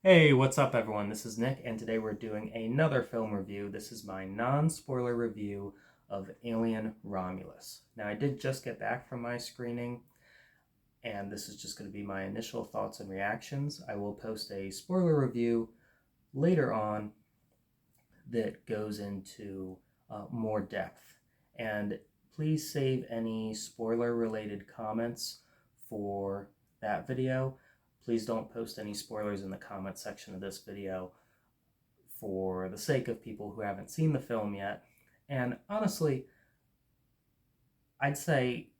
Hey, what's up everyone? This is Nick, and today we're doing another film review. This is my non-spoiler review of Alien Romulus. Now, I did just get back from my screening, and this is just going to be my initial thoughts and reactions. I will post a spoiler review later on that goes into more depth. And please save any spoiler-related comments for that video. Please don't post any spoilers in the comment section of this video for the sake of people who haven't seen the film yet. And honestly, I'd say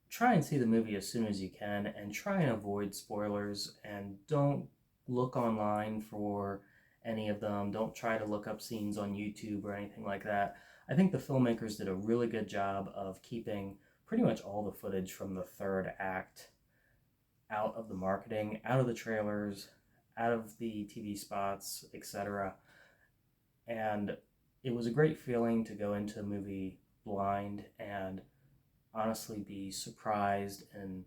try and see the movie as soon as you can and try and avoid spoilers and don't look online for any of them. Don't try to look up scenes on YouTube or anything like that. I think the filmmakers did a really good job of keeping pretty much all the footage from the third act out of the marketing, out of the trailers, out of the TV spots, etc. And it was a great feeling to go into a movie blind and honestly be surprised and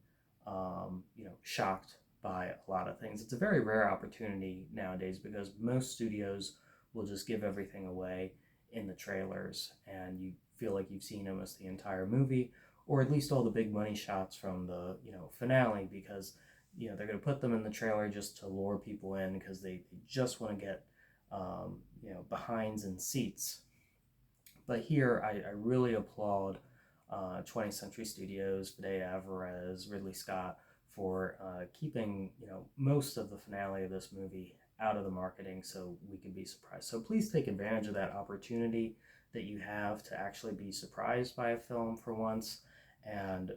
shocked by a lot of things. It's a very rare opportunity nowadays because most studios will just give everything away in the trailers and you feel like you've seen almost the entire movie, or at least all the big money shots from the finale, because they're going to put them in the trailer just to lure people in because they just want to get behinds and seats. But here, I really applaud 20th Century Studios, Fede Alvarez, Ridley Scott for keeping most of the finale of this movie out of the marketing so we could be surprised. So please take advantage of that opportunity that you have to actually be surprised by a film for once, and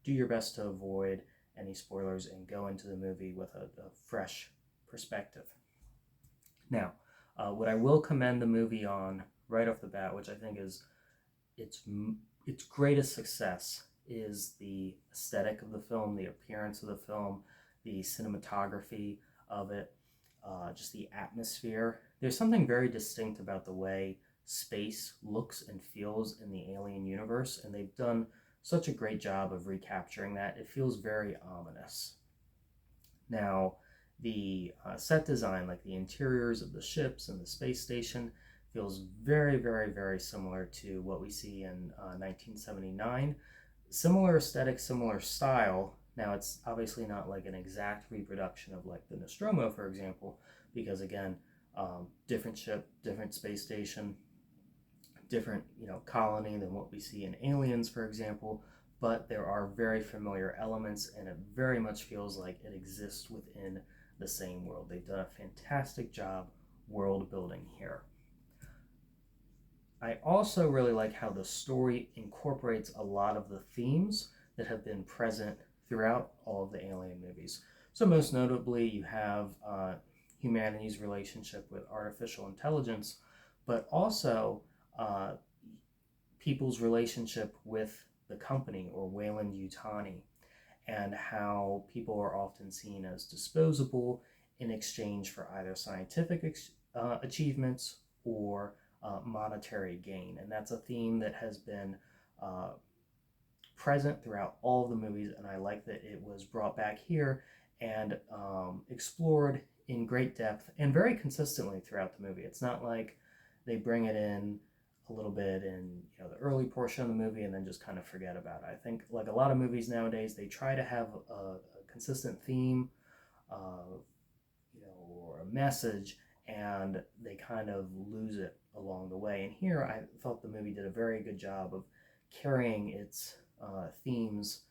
do your best to avoid any spoilers and go into the movie with a fresh perspective. Now, what I will commend the movie on right off the bat, which I think is its its greatest success, is the aesthetic of the film, the appearance of the film, the cinematography of it, just the atmosphere. There's something very distinct about the way space looks and feels in the Alien universe, and they've done such a great job of recapturing that. It feels very ominous. Now, the set design, like the interiors of the ships and the space station, feels very, very, very similar to what we see in 1979. Similar aesthetic, similar style. Now, it's obviously not like an exact reproduction of like the Nostromo, for example, because again, different ship, different space station, different colony than what we see in Aliens, for example. But there are very familiar elements, and it very much feels like it exists within the same world. They've done a fantastic job world building here. I also really like how the story incorporates a lot of the themes that have been present throughout all of the Alien movies. So, most notably, you have humanity's relationship with artificial intelligence, but also uh, people's relationship with the company or Weyland-Yutani, and how people are often seen as disposable in exchange for either scientific achievements or monetary gain. And that's a theme that has been uh, present throughout all of the movies, and I like that it was brought back here and explored in great depth and very consistently throughout the movie. It's not like they bring it in a little bit in the early portion of the movie and then just kind of forget about it. I think like a lot of movies nowadays, they try to have a consistent theme, uh, or a message, and they kind of lose it along the way. And here, I felt the movie did a very good job of carrying its themes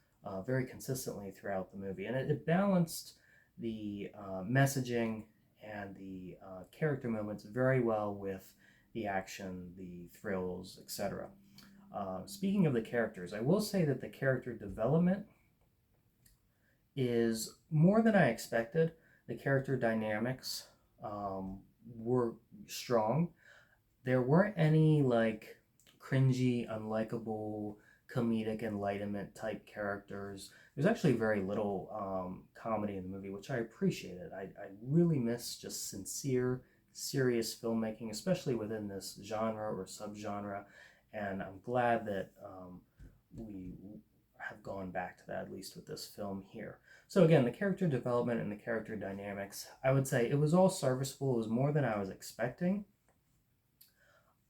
very consistently throughout the movie, and it balanced the messaging and the character moments very well with the action, the thrills, etc. Speaking of the characters, I will say that the character development is more than I expected. The character dynamics were strong. There weren't any like cringy, unlikable, comedic enlightenment type characters. There's actually very little comedy in the movie, which I appreciated. I really miss just sincere, serious filmmaking, especially within this genre or subgenre. And I'm glad that we have gone back to that, at least with this film here. So again, the character development and the character dynamics, I would say it was all serviceable. It was more than I was expecting.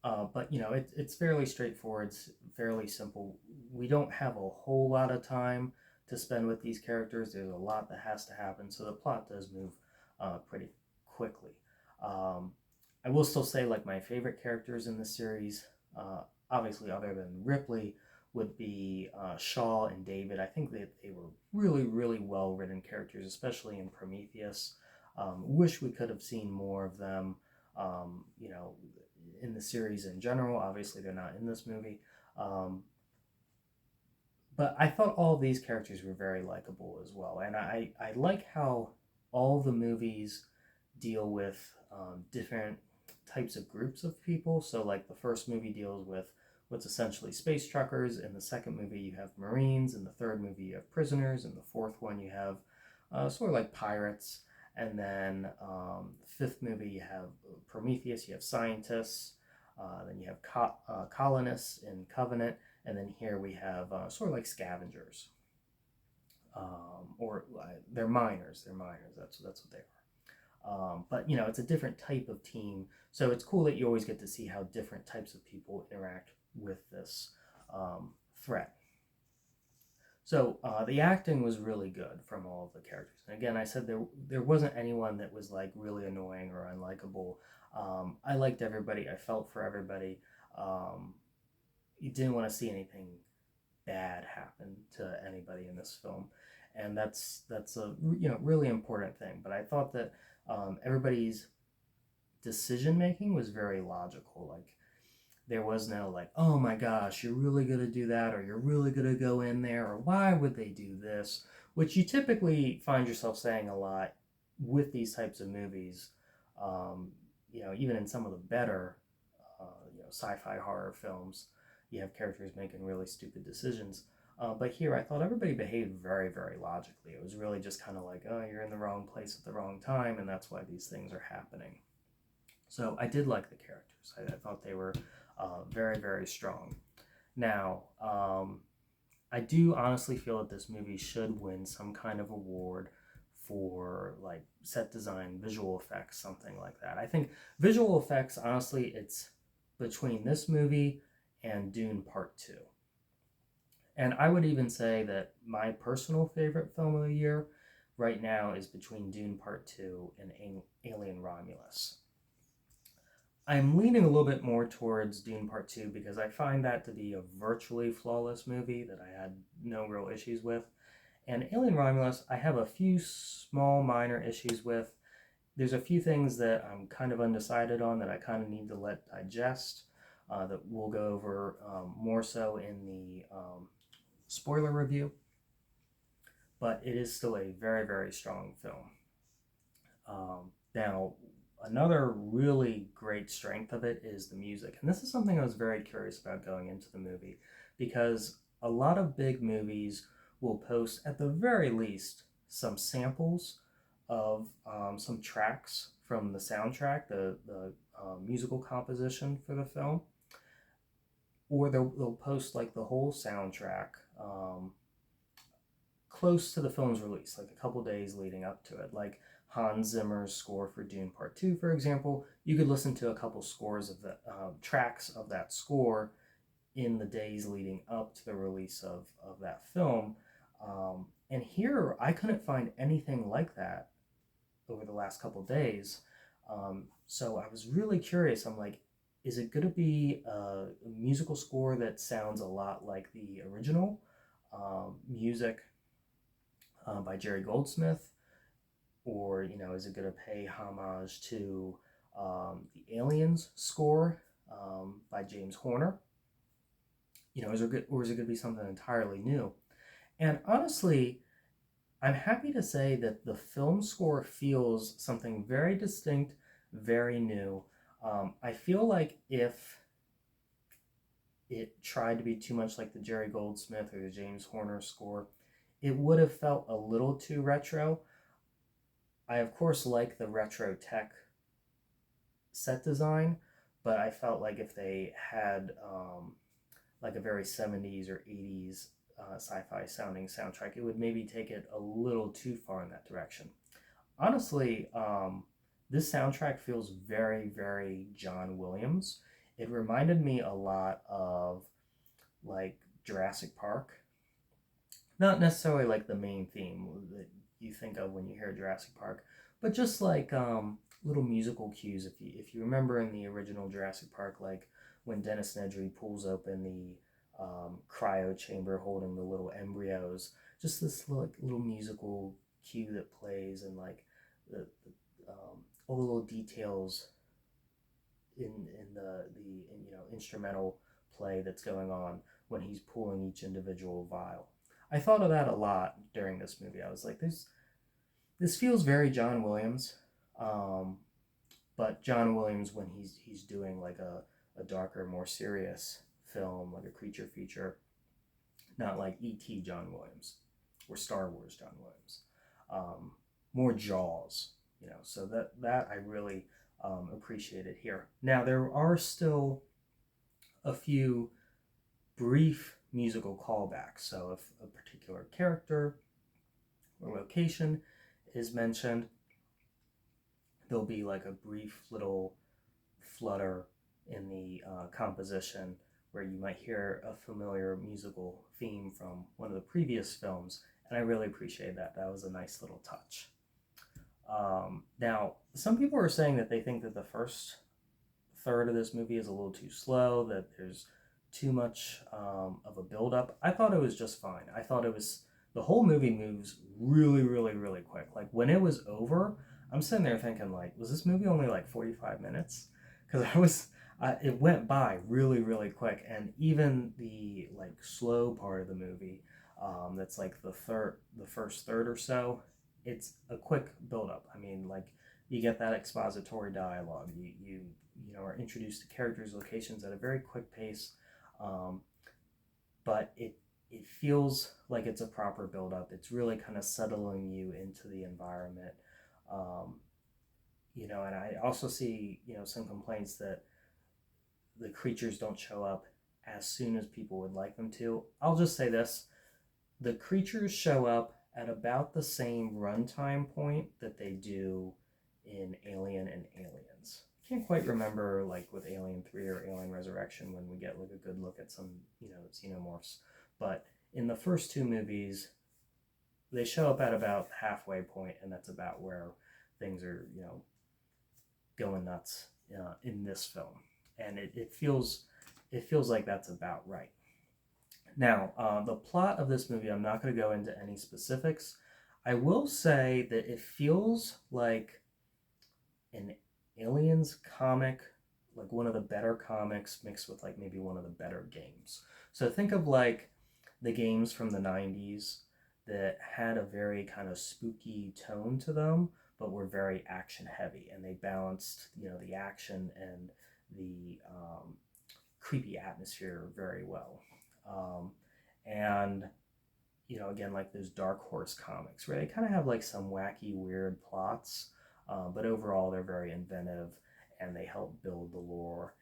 But it's fairly straightforward. It's fairly simple. We don't have a whole lot of time to spend with these characters. There's a lot that has to happen, so the plot does move pretty quickly. Um, I will still say, like, my favorite characters in the series, obviously other than Ripley, would be Shaw and David. I think that they were really, really well written characters, especially in Prometheus. Wish we could have seen more of them. You know, in the series in general. Obviously, they're not in this movie. But I thought all of these characters were very likable as well. And I like how all the movies deal with different types of groups of people. So, like, the first movie deals with what's essentially space truckers. In the second movie, you have Marines. In the third movie, you have prisoners. In the fourth one, you have sort of like pirates. And then fifth movie, you have Prometheus, you have scientists, then you have colonists in Covenant, and then here we have sort of like scavengers, or they're miners. They're miners. That's what they are. But it's a different type of team, so it's cool that you always get to see how different types of people interact with this threat. So the acting was really good from all of the characters. And again, I said there wasn't anyone that was like really annoying or unlikable. I liked everybody. I felt for everybody. You didn't want to see anything bad happen to anybody in this film, and that's a really important thing. But I thought that everybody's decision making was very logical. Like, there was no like, oh my gosh, you're really going to do that, or you're really going to go in there, or why would they do this? Which you typically find yourself saying a lot with these types of movies. Even in some of the better, sci-fi horror films, you have characters making really stupid decisions. But here, I thought everybody behaved very, very logically. It was really just kind of like, oh, you're in the wrong place at the wrong time, and that's why these things are happening. So I did like the characters. I thought they were very, very strong. Now, I do honestly feel that this movie should win some kind of award for like set design, visual effects, something like that. I think visual effects, honestly, it's between this movie and Dune Part 2. And I would even say that my personal favorite film of the year right now is between Dune Part 2 and Alien Romulus. I'm leaning a little bit more towards Dune Part 2 because I find that to be a virtually flawless movie that I had no real issues with. And Alien Romulus, I have a few small minor issues with. There's a few things that I'm kind of undecided on that I kind of need to let digest, that we'll go over more so in the spoiler review. But it is still a very, very strong film. Now, another really great strength of it is the music. And this is something I was very curious about going into the movie, because a lot of big movies will post, at the very least, some samples of some tracks from the soundtrack, the musical composition for the film, or they'll post like the whole soundtrack close to the film's release, like a couple days leading up to it. Like Hans Zimmer's score for Dune Part 2, for example, you could listen to a couple scores of the tracks of that score in the days leading up to the release of that film. And here, I couldn't find anything like that over the last couple days. So I was really curious. I'm like, is it going to be a musical score that sounds a lot like the original music by Jerry Goldsmith? Or, is it going to pay homage to the Aliens score by James Horner? Is it going to be something entirely new? And honestly, I'm happy to say that the film score feels something very distinct, very new. I feel like if it tried to be too much like the Jerry Goldsmith or the James Horner score, it would have felt a little too retro. I, of course, like the retro tech set design, but I felt like if they had like a very 70s or 80s sci-fi sounding soundtrack. It would maybe take it a little too far in that direction. Honestly, this soundtrack feels very, very John Williams. It reminded me a lot of like Jurassic Park. Not necessarily like the main theme that you think of when you hear Jurassic Park, but just like little musical cues. If you remember in the original Jurassic Park, like when Dennis Nedry pulls open the cryo chamber holding the little embryos, just this little musical cue that plays, and like all the little details in the instrumental play that's going on when he's pulling each individual vial. I thought of that a lot during this movie. I was like, this feels very John Williams, um, but John Williams when he's doing like a darker, more serious film, like a creature feature, not like E.T. John Williams or Star Wars John Williams. More Jaws, So that I really appreciated here. Now there are still a few brief musical callbacks. So if a particular character or location is mentioned, there'll be like a brief little flutter in the composition where you might hear a familiar musical theme from one of the previous films, and I really appreciate that. That was a nice little touch. Now, some people are saying that they think that the first third of this movie is a little too slow, that there's too much of a build-up. I thought it was just fine. I thought the whole movie moves really, really, really quick. Like when it was over, I'm sitting there thinking like, was this movie only like 45 minutes? Because it went by really, really quick. And even the like slow part of the movie, that's like the first third or so, it's a quick build-up. I mean, like you get that expository dialogue. You are introduced to characters, locations at a very quick pace, but it feels like it's a proper build-up. It's really kind of settling you into the environment. And I also see some complaints that the creatures don't show up as soon as people would like them to. I'll just say this: the creatures show up at about the same runtime point that they do in Alien and Aliens. Can't quite remember like with Alien 3 or Alien Resurrection when we get like a good look at some xenomorphs, but in the first two movies they show up at about halfway point, and that's about where things are going nuts in this film, and it feels like that's about right. Now, the plot of this movie, I'm not going to go into any specifics. I will say that it feels like an Aliens comic, like one of the better comics mixed with like maybe one of the better games. So think of like the games from the 90s that had a very kind of spooky tone to them, but were very action heavy, and they balanced the action and the creepy atmosphere very well. And again, like those Dark Horse comics where they kind of have like some wacky weird plots, but overall they're very inventive and they help build the lore,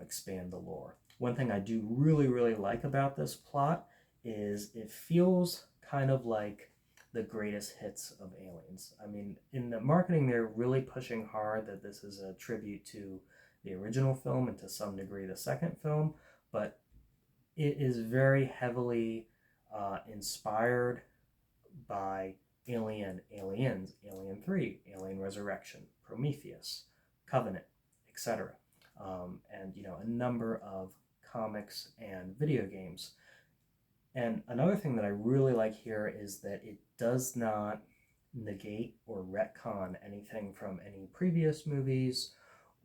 expand the lore. One thing I do really, really like about this plot is it feels kind of like the greatest hits of Aliens. I mean, in the marketing they're really pushing hard that this is a tribute to the original film and to some degree the second film, but it is very heavily inspired by Aliens, Alien 3, Alien Resurrection, Prometheus, Covenant, etc. And a number of comics and video games. And another thing that I really like here is that it does not negate or retcon anything from any previous movies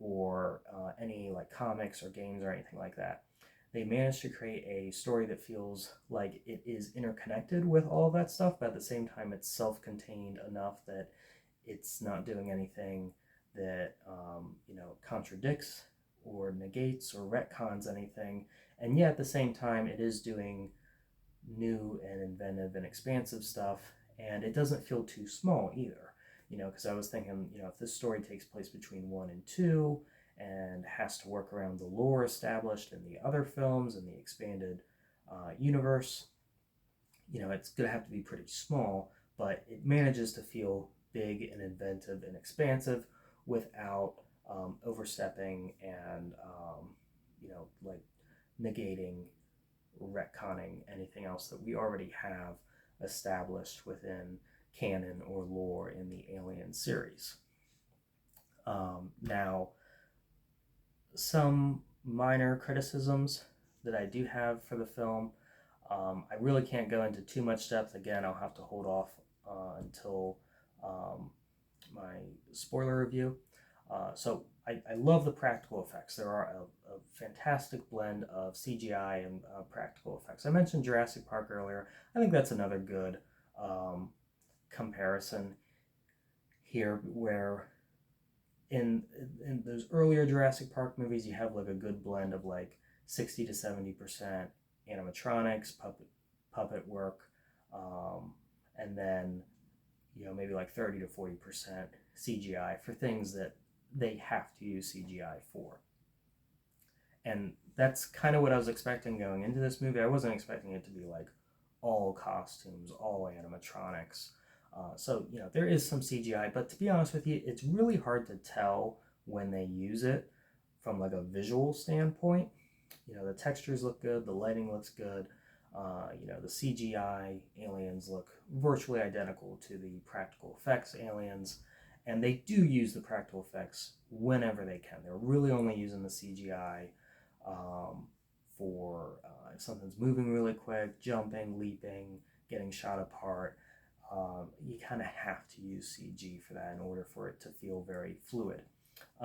or any like comics or games or anything like that. They managed to create a story that feels like it is interconnected with all of that stuff, but at the same time it's self-contained enough that it's not doing anything that contradicts or negates or retcons anything, and yet at the same time it is doing new and inventive and expansive stuff, and it doesn't feel too small either. Because I was thinking, if this story takes place between 1 and 2 and has to work around the lore established in the other films and the expanded universe, it's going to have to be pretty small, but it manages to feel big and inventive and expansive without overstepping and, like negating, retconning anything else that we already have established within canon or lore in the Alien series. Now, some minor criticisms that I do have for the film. I really can't go into too much depth. Again, I'll have to hold off until my spoiler review. So I love the practical effects. There are a fantastic blend of CGI and practical effects. I mentioned Jurassic Park earlier. I think that's another good comparison here, where in those earlier Jurassic Park movies, you have like a good blend of like 60 to 70% animatronics, puppet work, and then maybe like 30 to 40% CGI for things that they have to use CGI for. And that's kind of what I was expecting going into this movie. I wasn't expecting it to be like all costumes, all animatronics. So there is some CGI, but to be honest with you, it's really hard to tell when they use it from like a visual standpoint. The textures look good, the lighting looks good. The CGI aliens look virtually identical to the practical effects aliens, and they do use the practical effects whenever they can. They're really only using the CGI for if something's moving really quick, jumping, leaping, getting shot apart. You kind of have to use CG for that in order for it to feel very fluid.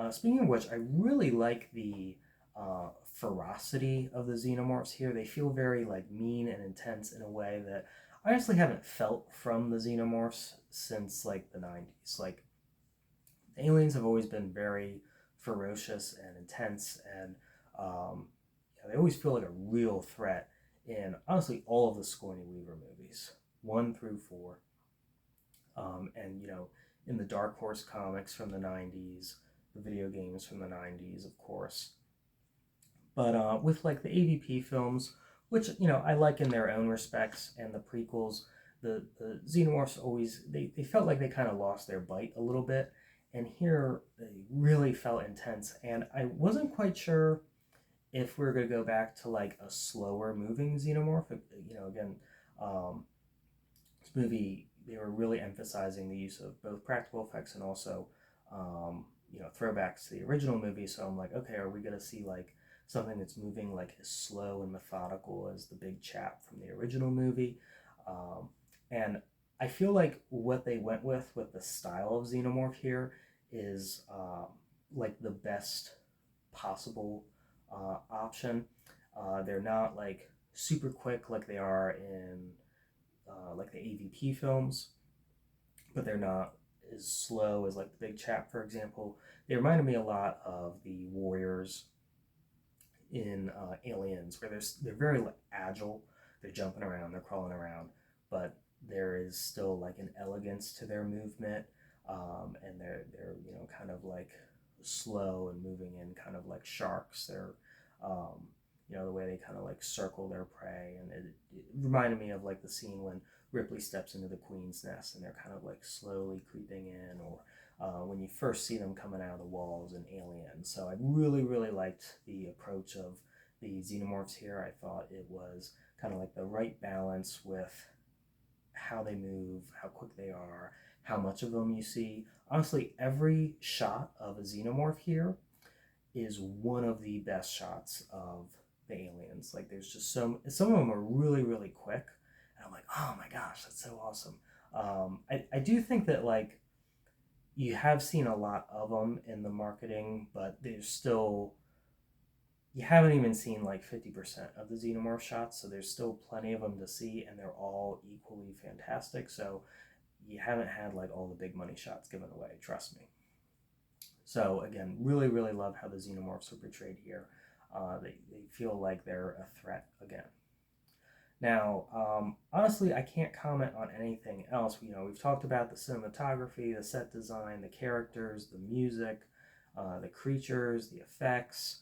Speaking of which, I really like the ferocity of the xenomorphs here. They feel very like mean and intense in a way that I honestly haven't felt from the xenomorphs since like the 90s. Like, the aliens have always been very ferocious and intense, and they always feel like a real threat in honestly all of the Sigourney Weaver movies, 1 through 4. And in the Dark Horse comics from the 90s, the video games from the 90s, of course. But with like the AVP films, which I like in their own respects, and the prequels, the xenomorphs always they felt like they kind of lost their bite a little bit, and here they really felt intense, and I wasn't quite sure if we are going to go back to like a slower moving xenomorph. Again, this movie, they were really emphasizing the use of both practical effects and also throwbacks to the original movie. So I'm like, okay, are we going to see like something that's moving like as slow and methodical as the big chap from the original movie? And I feel like what they went with the style of xenomorph here is like the best possible option. They're not like super quick like they are in like the AVP films, but they're not as slow as like the big chap, for example. They reminded me a lot of the warriors in Aliens, where they're very like agile. They're jumping around, they're crawling around, but there is still like an elegance to their movement, and they're kind of like slow and moving in kind of like sharks. They're the way they kind of like circle their prey, and it reminded me of like the scene when Ripley steps into the Queen's nest and they're kind of like slowly creeping in, or when you first see them coming out of the walls in Alien. So I really, really liked the approach of the xenomorphs here. I thought it was kind of like the right balance with how they move, how quick they are, how much of them you see. Honestly, every shot of a xenomorph here is one of the best shots of the aliens. Like, there's just some of them are really, really quick, and I'm like, oh my gosh, that's so awesome. I do think that like you have seen a lot of them in the marketing, but there's still, you haven't even seen like 50% of the xenomorph shots, so there's still plenty of them to see, and they're all equally fantastic. So you haven't had like all the big money shots given away, trust me. So again, really, really love how the xenomorphs are portrayed here. They feel like they're a threat again. Now, honestly, I can't comment on anything else. We've talked about the cinematography, the set design, the characters, the music, the creatures, the effects.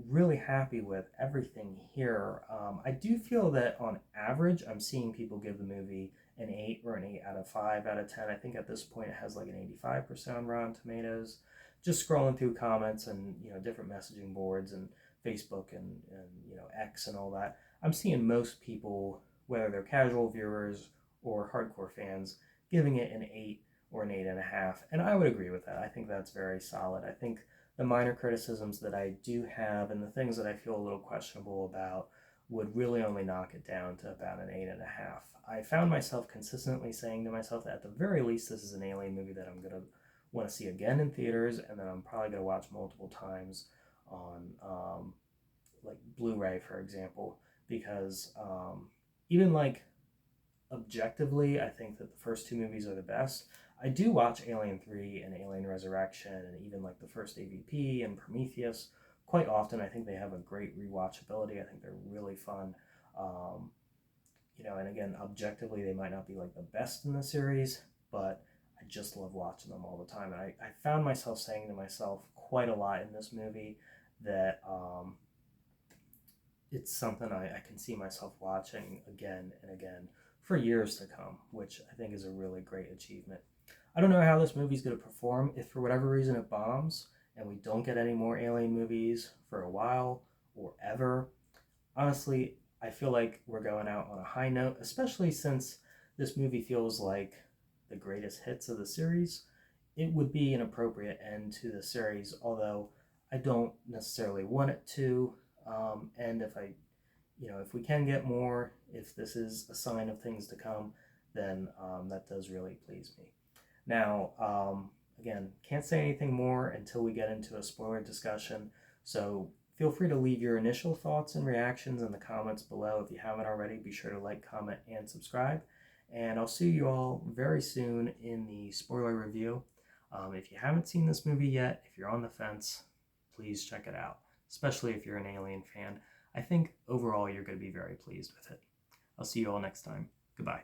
Really happy with everything here. I do feel that on average, I'm seeing people give the movie an 8 or an 8 out of 5 out of 10. I think at this point it has like an 85% on Rotten Tomatoes. Just scrolling through comments and different messaging boards and Facebook and X and all that, I'm seeing most people, whether they're casual viewers or hardcore fans, giving it an 8 or an 8.5. And I would agree with that. I think that's very solid. I think the minor criticisms that I do have and the things that I feel a little questionable about would really only knock it down to about an 8.5. I found myself consistently saying to myself that at the very least this is an Alien movie that I'm going to want to see again in theaters, and then I'm probably going to watch multiple times on like Blu-ray, for example, because even like objectively, I think that the first two movies are the best. I do watch Alien 3 and Alien Resurrection and even like the first AVP and Prometheus quite often. I think they have a great rewatchability. I think they're really fun. Um, and again, objectively, they might not be like the best in the series, but I just love watching them all the time. And I found myself saying to myself quite a lot in this movie that it's something I can see myself watching again and again for years to come, which I think is a really great achievement. I don't know how this movie's going to perform. If for whatever reason it bombs and we don't get any more Alien movies for a while or ever, honestly, I feel like we're going out on a high note, especially since this movie feels like the greatest hits of the series. It would be an appropriate end to the series, although I don't necessarily want it to. And if we can get more, if this is a sign of things to come, then that does really please me. Now, again, can't say anything more until we get into a spoiler discussion, so feel free to leave your initial thoughts and reactions in the comments below. If you haven't already, be sure to like, comment, and subscribe. And I'll see you all very soon in the spoiler review. If you haven't seen this movie yet, if you're on the fence, please check it out, especially if you're an Alien fan. I think overall you're going to be very pleased with it. I'll see you all next time. Goodbye.